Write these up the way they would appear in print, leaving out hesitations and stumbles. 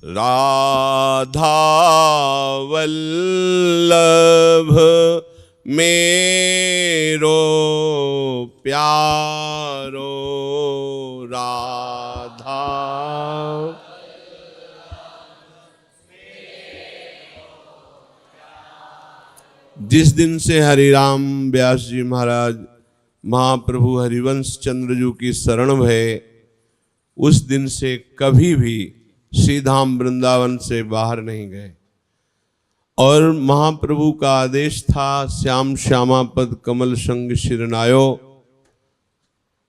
राधा वल्लभ मेरो प्यारो राधा। जिस दिन से हरिराम व्यास जी महाराज महाप्रभु हरिवंश चंद्र जी की शरण भये, उस दिन से कभी भी श्रीधाम वृंदावन से बाहर नहीं गए। और महाप्रभु का आदेश था, श्याम श्यामा पद कमल संग शिरनायो,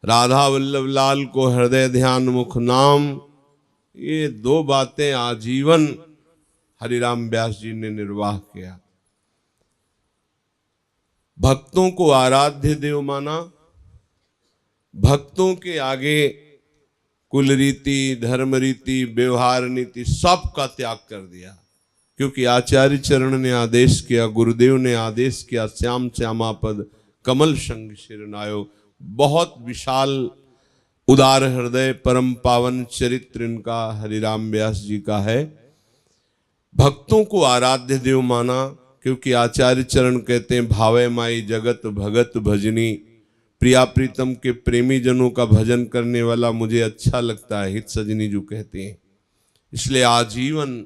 राधा वल्लभ लाल को हृदय ध्यान मुख नाम। ये दो बातें आजीवन हरिराम व्यास जी ने निर्वाह किया। भक्तों को आराध्य देव माना, भक्तों के आगे कुल रीति धर्म रीति व्यवहार नीति सब का त्याग कर दिया, क्योंकि आचार्य चरण ने आदेश किया, गुरुदेव ने आदेश किया, श्याम श्यामा पद कमल संग शिरनायो। बहुत विशाल उदार हृदय परम पावन चरित्र इनका हरिराम व्यास जी का है। भक्तों को आराध्य देव माना, क्योंकि आचार्य चरण कहते हैं, भावे माई जगत भगत भजनी, प्रिया प्रीतम के प्रेमी जनों का भजन करने वाला मुझे अच्छा लगता है, हित सजनी जो कहते हैं। इसलिए आजीवन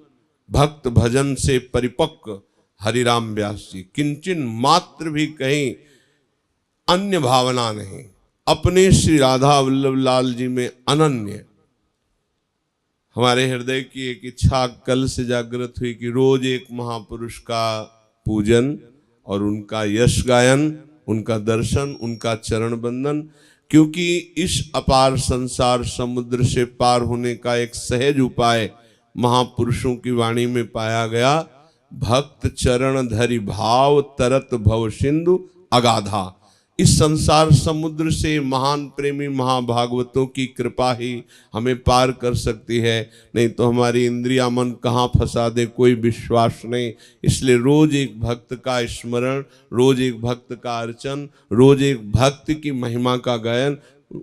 भक्त भजन से परिपक्व हरिराम व्यास जी, किंचन मात्र भी कहीं अन्य भावना नहीं, अपने श्री राधा वल्लभ लाल जी में अनन्य। हमारे हृदय की एक इच्छा कल से जागृत हुई कि रोज एक महापुरुष का पूजन और उनका यश गायन, उनका दर्शन, उनका चरण बंदन, क्योंकि इस अपार संसार समुद्र से पार होने का एक सहज उपाय महापुरुषों की वाणी में पाया गया। भक्त चरण धरि भाव तरत भव सिंधु अगाधा। इस संसार समुद्र से महान प्रेमी महाभागवतों की कृपा ही हमें पार कर सकती है, नहीं तो हमारी इंद्रिया मन कहाँ फंसा दे कोई विश्वास नहीं। इसलिए रोज एक भक्त का स्मरण, रोज एक भक्त का अर्चन, रोज एक भक्त की महिमा का गायन।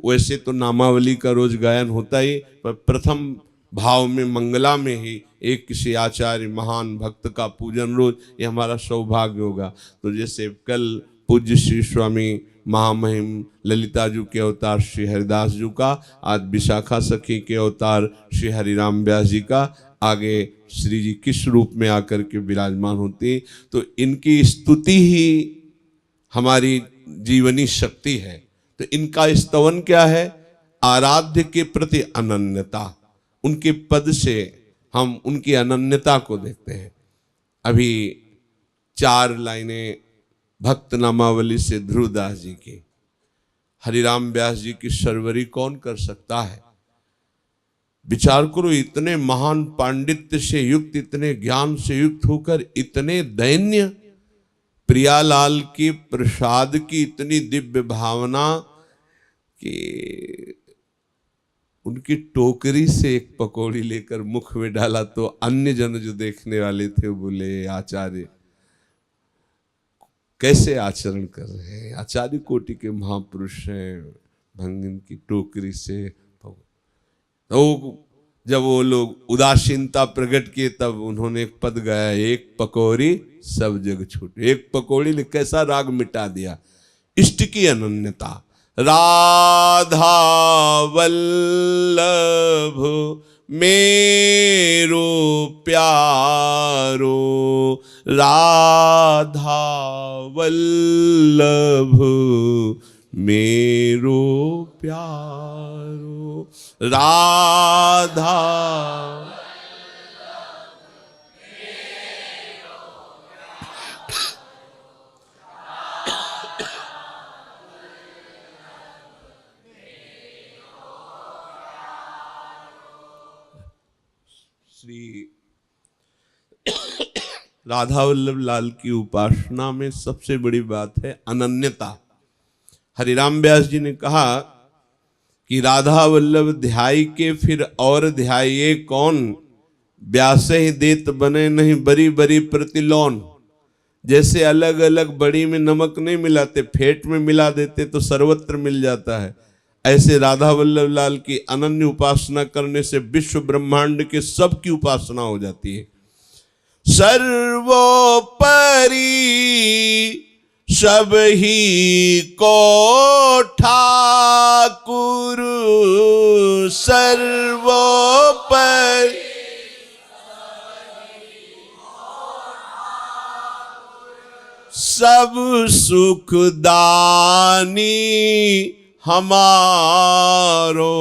वैसे तो नामावली का रोज गायन होता ही, पर प्रथम भाव में मंगला में ही एक किसी आचार्य महान भक्त का पूजन रोज, ये हमारा सौभाग्य होगा। तो जैसे कल पूज्य श्री स्वामी महामहिम ललिता जी के अवतार श्री हरिदास जी का, आज विशाखा सखी के अवतार श्री हरिराम व्यास जी का, आगे श्री जी किस रूप में आकर के विराजमान होती, तो इनकी स्तुति ही हमारी जीवनी शक्ति है। तो इनका स्तवन क्या है? आराध्य के प्रति अनन्यता। उनके पद से हम उनकी अनन्यता को देखते हैं। अभी 4 लाइनें भक्त नामावली से ध्रुवदास जी की। हरिराम व्यास जी की सरवरी कौन कर सकता है? विचार करो, इतने महान पांडित्य से युक्त, इतने ज्ञान से युक्त होकर इतने दैन्य, प्रियालाल की प्रसाद की इतनी दिव्य भावना कि उनकी टोकरी से एक पकौड़ी लेकर मुख में डाला तो अन्य जन जो देखने वाले थे वो बोले, आचार्य कैसे आचरण कर रहे हैं, आचार्य कोटि के महापुरुष हैं, भंगिन की टोकरी से। तो जब वो लोग उदासीनता प्रकट किए तब उन्होंने एक पद गाया, एक पकौड़ी सब जग छूटे। एक पकौड़ी ने कैसा राग मिटा दिया। इष्ट की अनन्यता। राधा वल्लभ मेरो प्यारो, राधा वल्लभ मेरो प्यारो, राधा श्री राधा वल्लभ लाल की उपासना में सबसे बड़ी बात है अनन्यता। हरिराम व्यास जी ने कहा कि राधा वल्लभ ध्याई के फिर और ध्याये कौन, व्यासे ही देत बने नहीं बरी बरी प्रतिलोन। जैसे अलग अलग बड़ी में नमक नहीं मिलाते, फेंट में मिला देते तो सर्वत्र मिल जाता है। ऐसे राधा वल्लभ लाल की अनन्य उपासना करने से विश्व ब्रह्मांड के सब की उपासना हो जाती है। सर्वोपरि सब ही को ठाकुर, सर्वोपरि सब सुख दानी हमारो,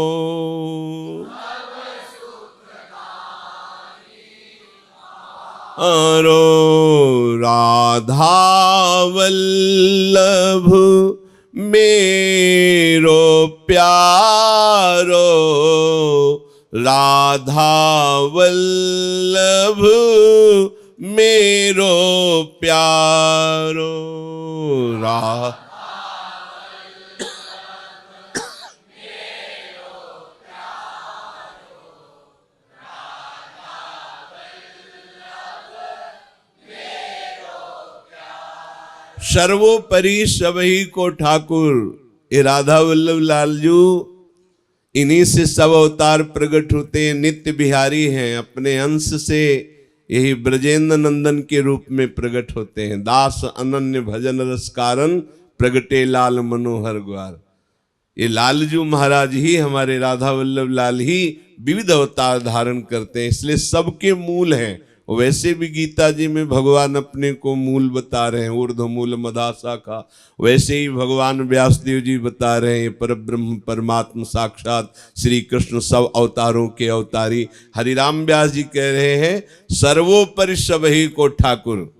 राधा वल्लभ मेरो प्यारो, राधा वल्लभ मेरो प्यारो, सर्वोपरि सबही को ठाकुर। ये राधा वल्लभ लाल जी इन्हीं से सब अवतार प्रकट होते हैं, नित्य बिहारी हैं, अपने अंश से यही ब्रजेंद्र नंदन के रूप में प्रकट होते हैं। दास अनन्य भजन रस कारण प्रगटे लाल मनोहर ग्वार। ये लालजू महाराज ही, हमारे राधा वल्लभ लाल ही विविध अवतार धारण करते हैं, इसलिए सबके मूल हैं। वैसे भी गीता जी में भगवान अपने को मूल बता रहे हैं, ऊर्ध्व मूल मधा शाखा। वैसे ही भगवान व्यासदेव जी बता रहे हैं परब्रह्म परमात्मा साक्षात श्री कृष्ण सब अवतारों के अवतारी। हरिराम व्यास जी कह रहे हैं सर्वोपरि सबही को ठाकुर,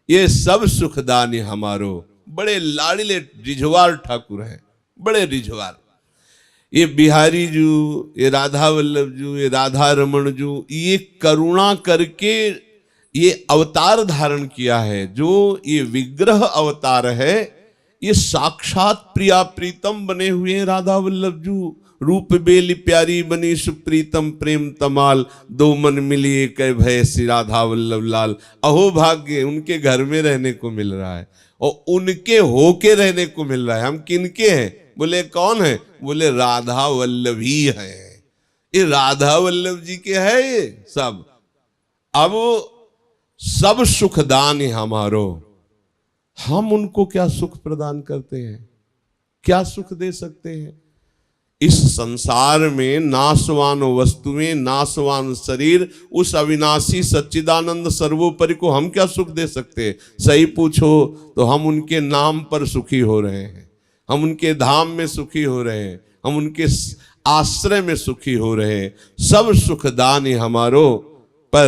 ये सब सुखदानी हमारो। बड़े लाड़िले रिझवार ठाकुर हैं, बड़े रिझवार। ये बिहारी जू, ये राधा वल्लभ जू, ये राधा रमन जू, ये करुणा करके ये अवतार धारण किया है। जो ये विग्रह अवतार है, ये साक्षात प्रिया प्रीतम बने हुए हैं राधा वल्लभ जू। रूप बेली प्यारी बनी सुप्रीतम प्रेम तमाल, दो मन मिलिए कै भय श्री राधा वल्लभ लाल। अहो भाग्य, उनके घर में रहने को मिल रहा है और उनके होके रहने को मिल रहा है। हम किनके हैं? बोले कौन है? बोले राधा वल्लभी है। ये राधा वल्लभ जी के है ये सब। अब सब सुखदान है हमारो, हम उनको क्या सुख प्रदान करते हैं, क्या सुख दे सकते हैं? इस संसार में नाशवान वस्तुएं, नाशवान शरीर, उस अविनाशी सच्चिदानंद सर्वोपरि को हम क्या सुख दे सकते हैं? सही पूछो तो हम उनके नाम पर सुखी हो रहे हैं, हम उनके धाम में सुखी हो रहे हैं, हम उनके आश्रय में सुखी हो रहे हैं। सब सुखदान हमारो, पर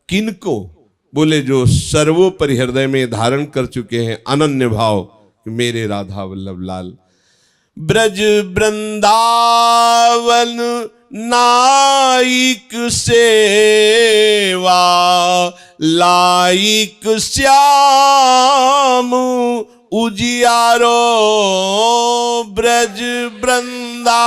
किनको? बोले जो सर्वोपरि हृदय में धारण कर चुके हैं अनन्य भाव, मेरे राधा वल्लभ लाल। ब्रज वृंदावन नाइक सेवा लाइक श्याम उजियारो, ब्रज वृंदा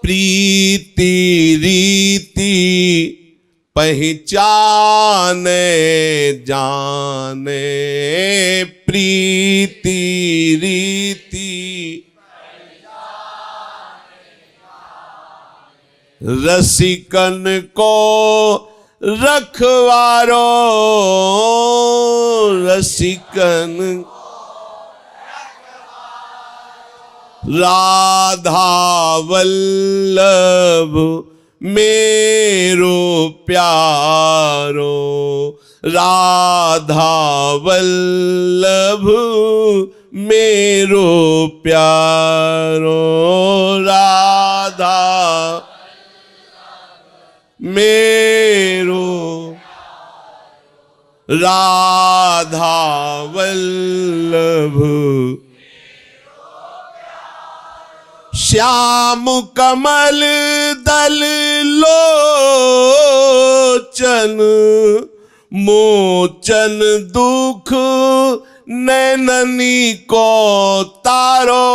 प्रीति रीति पहचाने जाने, प्रीति रीति रसिकन को रखवारो, रसिकन राधा वल्लभ मेरो प्यारो, राधा वल्लभ मेरो प्यारो, राधा मेरो, राधा वल्लभ श्याम कमल दल लोचन, मोचन दुख नैननी को तारो,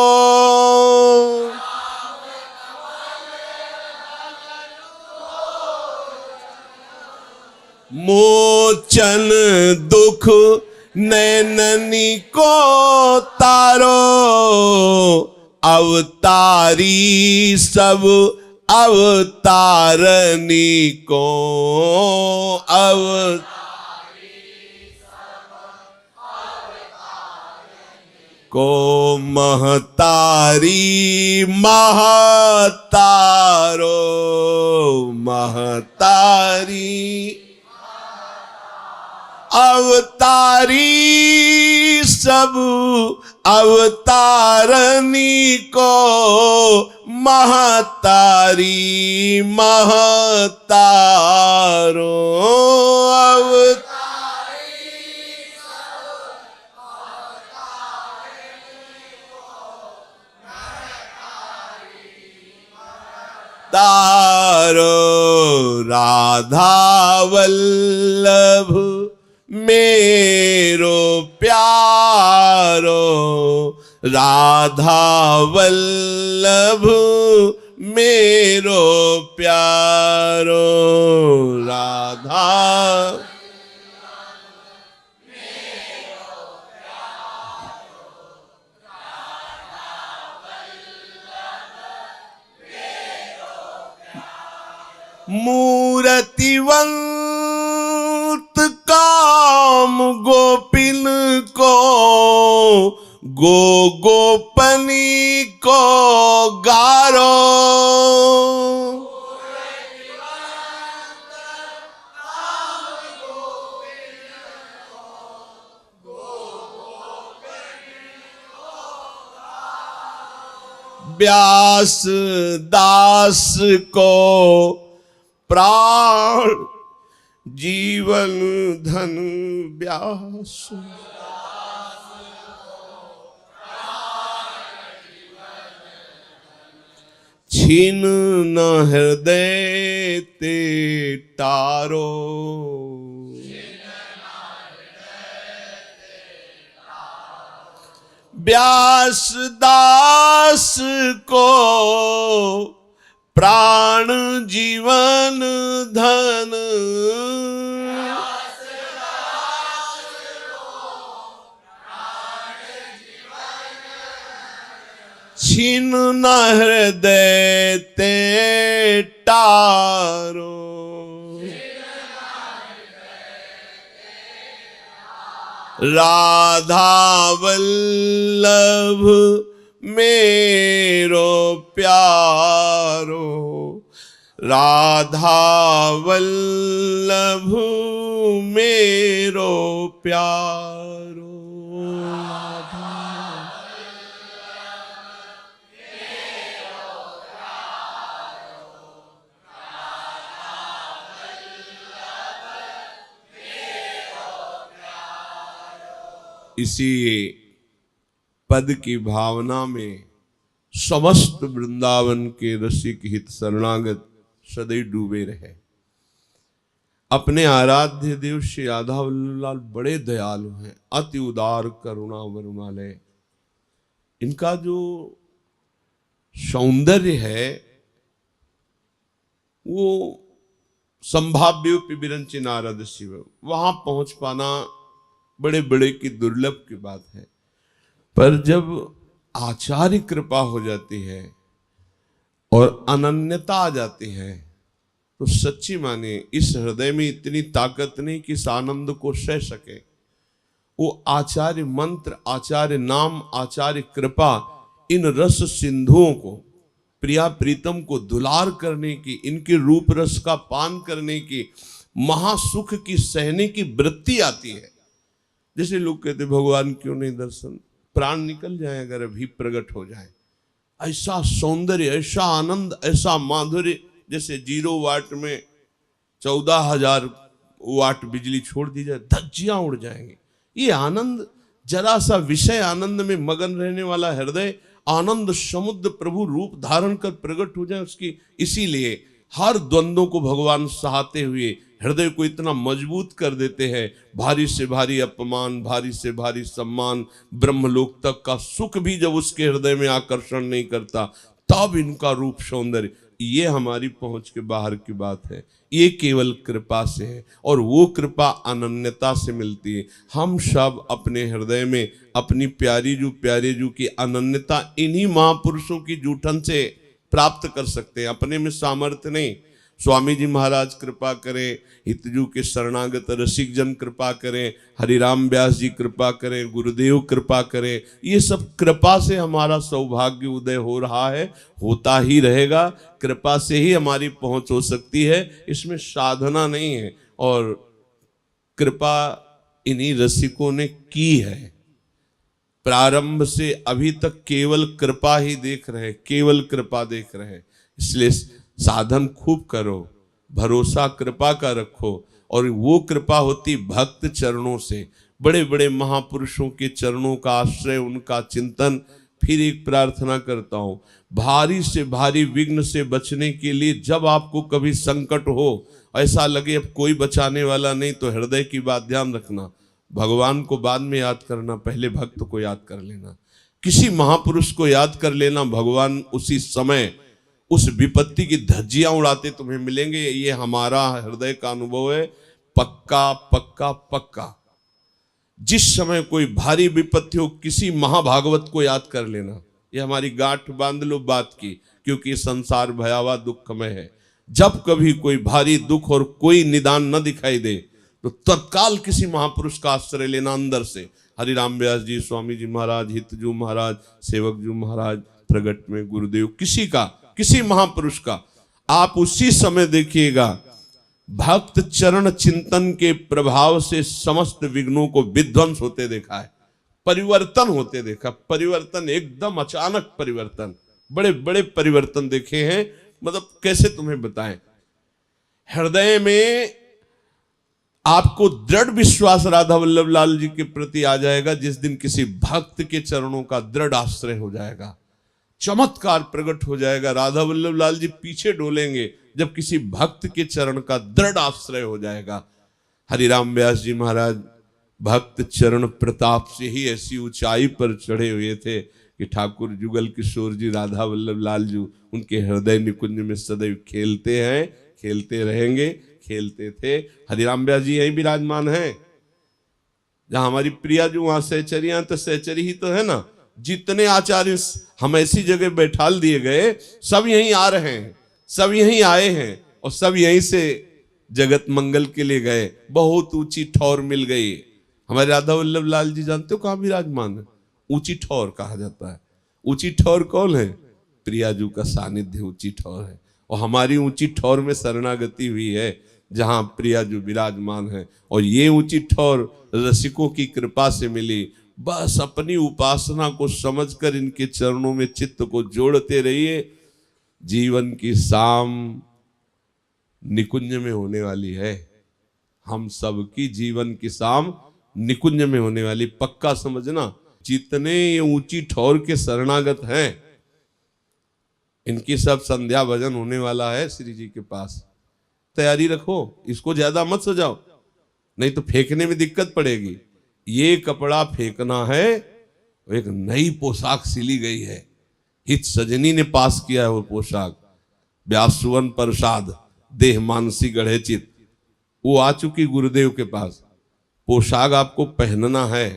मोचन दुख नैननी को तारो, अवतारी सब अवतारनी को, को महतारी महतारो, महतारी अवतारी सब अवतारनी को, महतारी महतारो तारो, राधा वल्लभ मेरो प्यारो, राधा वल्लभ मेरो प्यारो, राधा मूर्तिवंत काम गोपिन को, गो गोपनी को गारो, व्यास दास को प्राण जीवन धन व्यास, छीन न हृदय ते तारो, व्यास दास को प्राण जीवन धन, छीन न हृदय ते तारो, राधा वल्लभ मेरो प्यारो, राधा वल्लभ मेरो प्यारो, इसी पद की भावना में समस्त वृंदावन के रसिक हित शरणागत सदैव डूबे रहे। अपने आराध्य देव श्री राधा वल्लभ लाल बड़े दयालु हैं, अति उदार करुणा वरुणालय। इनका जो सौंदर्य है वो संभाव्य विरंची नारद शिव, वहां पहुंच पाना बड़े बड़े की दुर्लभ की बात है। पर जब आचार्य कृपा हो जाती है और अनन्यता आ जाती है तो सच्ची माने इस हृदय में इतनी ताकत नहीं कि इस आनंद को सह सके। वो आचार्य मंत्र, आचार्य नाम, आचार्य कृपा, इन रस सिंधुओं को, प्रिया प्रीतम को दुलार करने की, इनके रूप रस का पान करने की, महासुख की सहने की वृत्ति आती है। जैसे लोग कहते भगवान क्यों नहीं दर्शन, प्राण निकल जाए अगर अभी प्रकट हो जाए। ऐसा सौंदर्य, ऐसा आनंद, ऐसा माधुर्य, जैसे 0 वाट में 14,000 वाट बिजली छोड़ दी जाए, धज्जियां उड़ जाएंगे। ये आनंद, जरा सा विषय आनंद में मगन रहने वाला हृदय आनंद समुद्र प्रभु रूप धारण कर प्रकट हो जाए उसकी। इसीलिए हर द्वंद्वों को भगवान सहाते हुए हृदय को इतना मजबूत कर देते हैं। भारी से भारी अपमान, भारी से भारी सम्मान, ब्रह्मलोक तक का सुख भी जब उसके हृदय में आकर्षण नहीं करता, तब इनका रूप सौंदर्य। ये हमारी पहुंच के बाहर की बात है, ये केवल कृपा से है, और वो कृपा अनन्यता से मिलती है। हम सब अपने हृदय में अपनी प्यारी जू की अनन्यता इन्हीं महापुरुषों की जूठन से प्राप्त कर सकते हैं, अपने में सामर्थ्य नहीं। स्वामी जी महाराज कृपा करें, हितजू के शरणागत रसिक जन कृपा करें, हरिराम व्यास जी कृपा करें, गुरुदेव कृपा करें, ये सब कृपा से हमारा सौभाग्य उदय हो रहा है, होता ही रहेगा। कृपा से ही हमारी पहुंच हो सकती है, इसमें साधना नहीं है। और कृपा इन्हीं रसिकों ने की है, प्रारंभ से अभी तक केवल कृपा ही देख रहे, केवल कृपा देख रहे। इसलिए साधन खूब करो, भरोसा कृपा का रखो, और वो कृपा होती भक्त चरणों से, बड़े बड़े महापुरुषों के चरणों का आश्रय, उनका चिंतन। फिर एक प्रार्थना करता हूं, भारी से भारी विघ्न से बचने के लिए जब आपको कभी संकट हो, ऐसा लगे अब कोई बचाने वाला नहीं, तो हृदय की बात ध्यान रखना, भगवान को बाद में याद करना, पहले भक्त को याद कर लेना, किसी महापुरुष को याद कर लेना। भगवान उसी समय उस विपत्ति की धज्जियां उड़ाते तुम्हें मिलेंगे। ये हमारा हृदय का अनुभव है, पक्का पक्का पक्का। जिस समय कोई भारी विपत्ति हो, किसी महाभागवत को याद कर लेना, ये हमारी गांठ बांध लो बात की, क्योंकि संसार भयावह दुखमय है। जब कभी कोई भारी दुख और कोई निदान न दिखाई दे, तो तत्काल किसी महापुरुष का आश्रय लेना अंदर से। हरिराम व्यास जी, स्वामी जी महाराज, हितजू महाराज, सेवक जू महाराज, प्रगट में गुरुदेव, किसी का, किसी महापुरुष का, आप उसी समय देखिएगा भक्त चरण चिंतन के प्रभाव से समस्त विघ्नों को विध्वंस होते देखा है, परिवर्तन होते देखा। परिवर्तन एकदम अचानक परिवर्तन, बड़े बड़े परिवर्तन देखे हैं। मतलब कैसे तुम्हें बताएं, हृदय में आपको दृढ़ विश्वास राधा वल्लभ लाल जी के प्रति आ जाएगा जिस दिन किसी भक्त के चरणों का दृढ़ आश्रय हो जाएगा, चमत्कार प्रकट हो जाएगा। राधा वल्लभ लाल जी पीछे डोलेंगे जब किसी भक्त के चरण का दृढ़ आश्रय हो जाएगा। हरिराम व्यास जी महाराज भक्त चरण प्रताप से ही ऐसी ऊंचाई पर चढ़े हुए थे कि ठाकुर जुगल किशोर जी, राधा वल्लभ लाल जी उनके हृदय निकुंज में सदैव खेलते हैं, खेलते रहेंगे, खेलते थे। हरिराम व्यास जी यही विराजमान है, जहां हमारी प्रिया जो वहां सहचरियां, तो सहचरी ही तो है ना। जितने आचार्य हम ऐसी जगह बैठाल दिए गए, सब यहीं आ रहे हैं, सब यहीं आए हैं, और सब यहीं से जगत मंगल के लिए गए। बहुत ऊंची ठौर मिल गई। हमारे राधा वल्लभ लाल जी जानते हो कहाँ विराजमान है? ऊंची ठौर कहा जाता है। ऊंची ठौर कौन है? प्रियाजू का सानिध्य ऊंची ठौर है। और हमारी ऊंची ठौर में शरणागति हुई है, जहां प्रियाजू विराजमान है। और ये ऊंची ठौर रसिकों की कृपा से मिली। बस अपनी उपासना को समझकर इनके चरणों में चित्त को जोड़ते रहिए। जीवन की शाम निकुंज में होने वाली है। हम सबकी जीवन की शाम निकुंज में होने वाली, पक्का समझना। जितने ये ऊंची ठौर के शरणागत हैं, इनकी सब संध्या भजन होने वाला है श्री जी के पास। तैयारी रखो, इसको ज्यादा मत सजाओ, नहीं तो फेंकने में दिक्कत पड़ेगी। ये कपड़ा फेंकना है, एक नई पोशाक सिली गई है, हित सजनी ने पास किया है वो पोशाक। व्यास सुवन प्रसाद देह मानसी गढ़े चित, वो आ चुकी गुरुदेव के पास। पोशाक आपको पहनना है,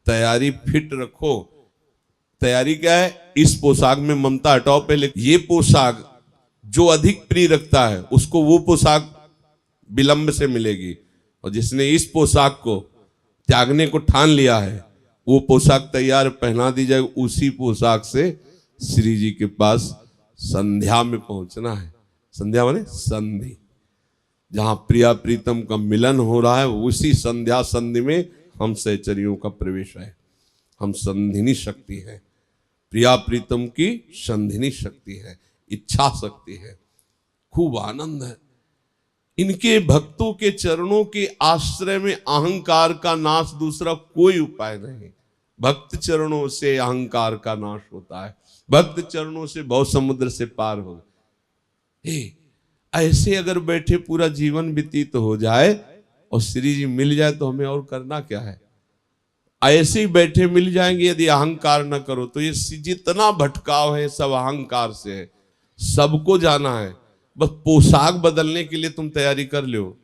तैयारी फिट रखो। तैयारी क्या है? इस पोशाक में ममता हटाओ पहले। ये पोशाक जो अधिक प्रिय रखता है उसको वो पोशाक विलंब से मिलेगी, और जिसने इस पोशाक को त्यागने को ठान लिया है, वो पोशाक तैयार पहना दी जाए। उसी पोशाक से श्री जी के पास संध्या में पहुंचना है। संध्या माने संधि, जहां प्रिया प्रीतम का मिलन हो रहा है, उसी संध्या संधि में हम सहचरियों का प्रवेश है। हम संधिनी शक्ति है, प्रिया प्रीतम की संधिनी शक्ति है, इच्छा शक्ति है। खूब आनंद है। इनके भक्तों के चरणों के आश्रय में अहंकार का नाश दूसरा कोई उपाय नहीं। भक्त चरणों से अहंकार का नाश होता है, भक्त चरणों से भव समुद्र से पार हो। ऐसे अगर बैठे पूरा जीवन व्यतीत हो जाए और श्री जी मिल जाए तो हमें और करना क्या है? ऐसे ही बैठे मिल जाएंगे। यदि अहंकार न करो तो ये जितना भटकाव है सब अहंकार से है। सबको जाना है, बस पोशाक बदलने के लिए तुम तैयारी कर लो।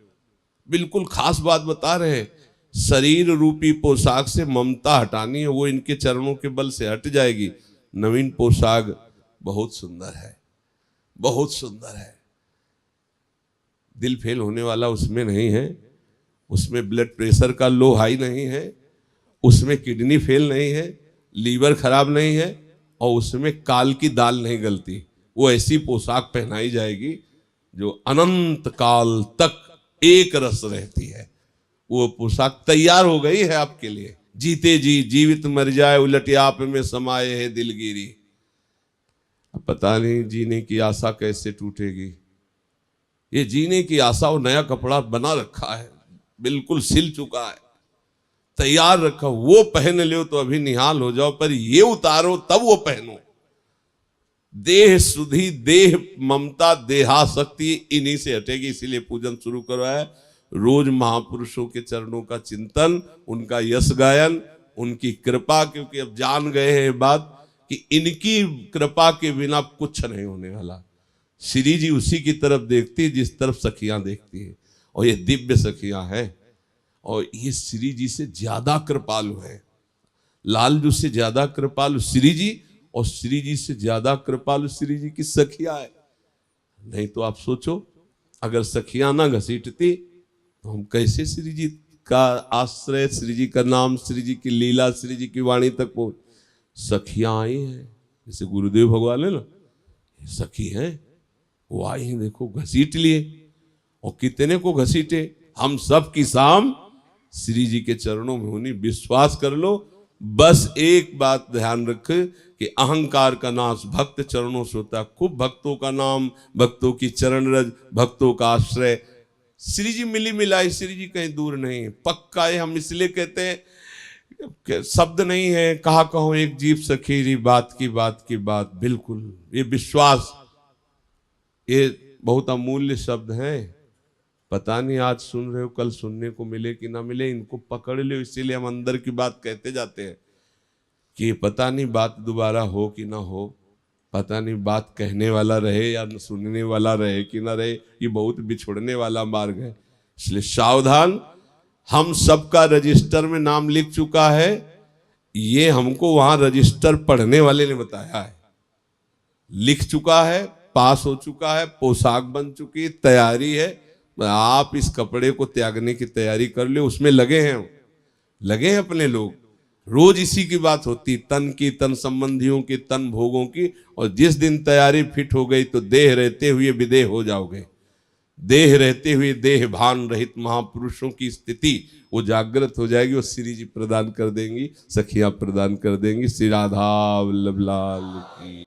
बिल्कुल खास बात बता रहे हैं, शरीर रूपी पोशाक से ममता हटानी है, वो इनके चरणों के बल से हट जाएगी। नवीन पोशाक बहुत सुंदर है, बहुत सुंदर है। दिल फेल होने वाला उसमें नहीं है, उसमें ब्लड प्रेशर का लो हाई नहीं है, उसमें किडनी फेल नहीं है, लीवर खराब नहीं है, और उसमें काल की दाल नहीं गलती। वो ऐसी पोशाक पहनाई जाएगी जो अनंत काल तक एक रस रहती है। वो पोशाक तैयार हो गई है आपके लिए। जीते जी जीवित मर जाए, उलट आप में समाये है दिलगिरी। अब पता नहीं जीने की आशा कैसे टूटेगी। ये जीने की आशा, वो नया कपड़ा बना रखा है, बिल्कुल सिल चुका है, तैयार रखा, वो पहन लो तो अभी निहाल हो जाओ, पर ये उतारो तब वो पहनो। देह सुधी, देह ममता, देहाशक्ति इन्हीं से हटेगी। इसीलिए पूजन शुरू करवाया। रोज महापुरुषों के चरणों का चिंतन, उनका यश गायन, उनकी कृपा, क्योंकि अब जान गए हैं ये बात कि इनकी कृपा के बिना कुछ नहीं होने वाला। श्री जी उसी की तरफ देखती है जिस तरफ सखियां देखती है, और ये दिव्य सखियां हैं, और ये श्री जी से ज्यादा कृपालु है। लालजू से ज्यादा कृपालु श्री जी, और श्री जी से ज्यादा कृपालु श्री जी की सखियां है। नहीं तो आप सोचो, अगर सखियां ना घसीटती तो हम कैसे श्री जी का आश्रय, श्री जी का नाम, श्री जी की लीला, श्री जी की वाणी तक पहुंच। सखियां आई हैं, जैसे गुरुदेव भगवान है ना, सखी हैं, वो आई हैं, देखो घसीट लिए। और कितने को घसीटे, हम सब की शाम श्री जी के चरणों में होनी। विश्वास कर लो, बस एक बात ध्यान रख कि अहंकार का नाश भक्त चरणों से होता है। खूब भक्तों का नाम, भक्तों की चरण रज, भक्तों का आश्रय। श्री जी मिली मिलाई, श्री जी कहीं दूर नहीं, पक्का है। हम इसलिए कहते हैं, शब्द नहीं है, कहा कहो एक जीव सखीरी, बात की बात की बात। बिल्कुल ये विश्वास, ये बहुत अमूल्य शब्द हैं। पता नहीं आज सुन रहे हो, कल सुनने को मिले कि ना मिले, इनको पकड़ लो। इसीलिए हम अंदर की बात कहते जाते हैं कि पता नहीं बात दोबारा हो कि ना हो, पता नहीं बात कहने वाला रहे या सुनने वाला रहे कि ना रहे। ये बहुत बिछुड़ने वाला मार्ग है, इसलिए सावधान। हम सबका रजिस्टर में नाम लिख चुका है, ये हमको वहां रजिस्टर पढ़ने वाले ने बताया है। लिख चुका है, पास हो चुका है, पोशाक बन चुकी, तैयारी है। आप इस कपड़े को त्यागने की तैयारी कर ले, उसमें लगे हैं अपने लोग। रोज इसी की बात होती, तन की, तन संबंधियों की, तन भोगों की। और जिस दिन तैयारी फिट हो गई तो देह रहते हुए विदेह हो जाओगे। देह रहते हुए देह भान रहित महापुरुषों की स्थिति वो जागृत हो जाएगी। और श्री जी प्रदान कर देंगी, सखियां प्रदान कर देंगी। श्री राधा वल्लभ लाल की।